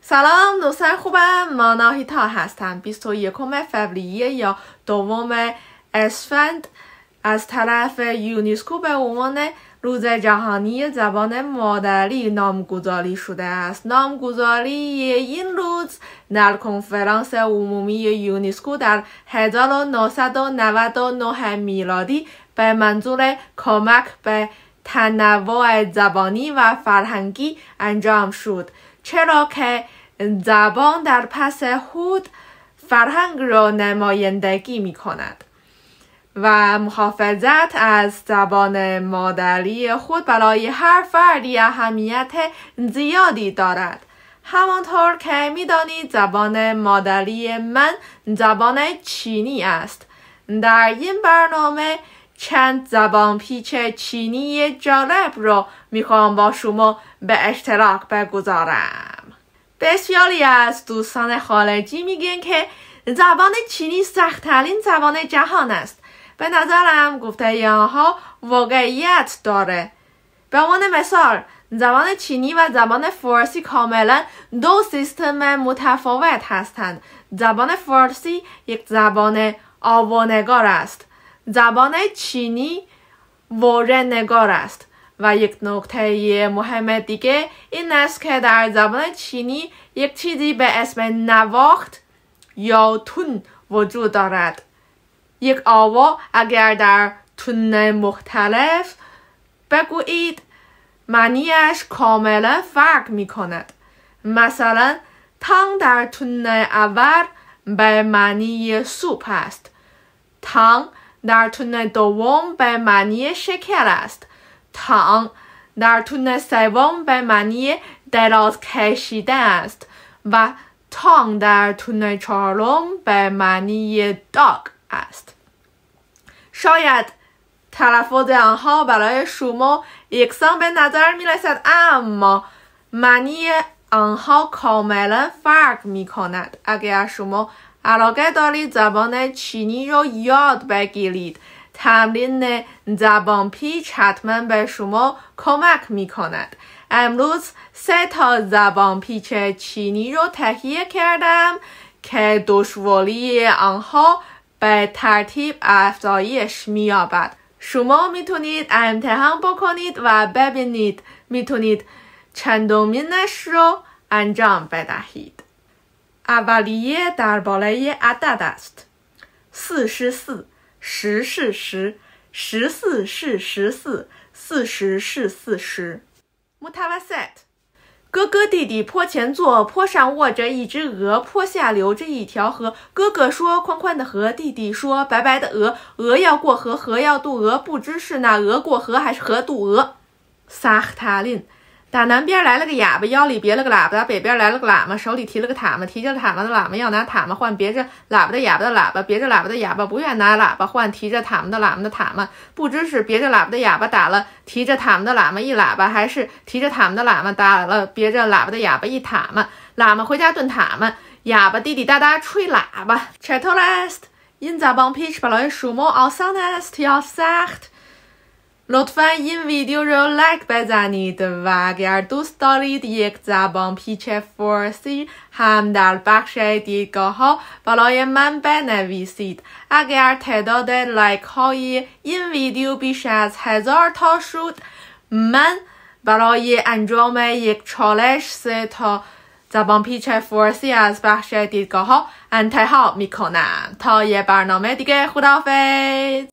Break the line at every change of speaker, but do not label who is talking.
سلام دوستان خوبم، من آهیتا هستم. 21 فوریه یا 2 اسفند از طرف یونسکو به عنوان روز جهانی زبان مادری نامگذاری شده است. نامگذاری این روز در کنفرانس عمومی یونسکو در 1999 میلادی به منظور کمک به تنوع زبانی و فرهنگی انجام شد، چرا که زبان در پس خود فرهنگ را نمایندگی می کند و محافظت از زبان مادری خود برای هر فردی اهمیت زیادی دارد. همانطور که می دانید زبان مادری من زبان چینی است. در این برنامه چند زبان پیچ چینی جالب را میخوام با شما به اشتراک بگذارم. بسیاری از دوستان خارجی میگن که زبان چینی سخت‌ترین زبان جهان است. به نظرم گفته آنها واقعیت داره. به عنوان مثال زبان چینی و زبان فارسی کاملا دو سیستم متفاوت هستند. زبان فارسی یک زبان آوانگار است. زبان چینی واره‌نگار است. و یک نکته مهم دیگه این است که در زبان چینی یک چیزی به اسم نواخت یا تون وجود دارد. یک آوا اگر در تون مختلف بگویید معنیش کاملا فرق می کند. مثلا تانگ در تون اول به معنی سوپ است. تانگ در تون دوم به معنی شکر است. تانگ در تون سوم به معنی دراز کشیده است و تانگ در تون چهارم به معنی داغ است. شاید تلفظ آنها برای شما یکسان به نظر می رسد، اما معنی آنها کاملا فرق می کند. اگر شما علاقه دارید زبان چینی رو یاد بگیرید، تمرین زبان پیچ حتما به شما کمک می کند. امروز 3 زبان پیچ چینی رو تهیه کردم که دشواری آنها به ترتیب افزایش می یابد. شما میتونید امتحان بکنید و ببینید میتونید چندمینش رو انجام بدهید. اولیه درباره عدد است. 44 10是10 14是14 40是40 متوسط哥哥弟弟坡前坐，坡上卧着一只鹅，坡下流着一条河。哥哥说宽宽的河，弟弟说白白的鹅，鹅要过河，河要渡鹅，不知是那鹅过河还是河渡鹅。萨赫塔林，打南边来了个哑巴，腰里别了个喇叭；打北边来了个喇嘛，手里提了个塔嘛，提着塔嘛的喇嘛要拿塔嘛换别着喇叭的哑巴的喇叭，别着喇叭的哑巴不愿拿喇叭换提着塔嘛的喇嘛的塔嘛，不知是别着喇叭的哑巴打了提着塔嘛的喇嘛一喇叭，还是提着塔嘛的喇嘛打了别着喇叭的哑巴一塔嘛。喇嘛回家炖塔嘛，哑巴滴滴答答吹喇叭。چطور است؟ این زبان پیچ برای شما آسان است یا سخت؟ لطفا این ویدیو رو لایک بزنید و اگر دوست دارید یک زبان پیچ فارسی هم در بخش دیدگاه ها برای من بنویسید. اگر تعداد لایک های این ویدیو بیش از 1000 تا شد، من برای انجام یک چالش 3 زبان پیچ فارسی از بخش دیدگاه ها انتخاب می کنم. تا یه برنامه دیگه، خداحافظ.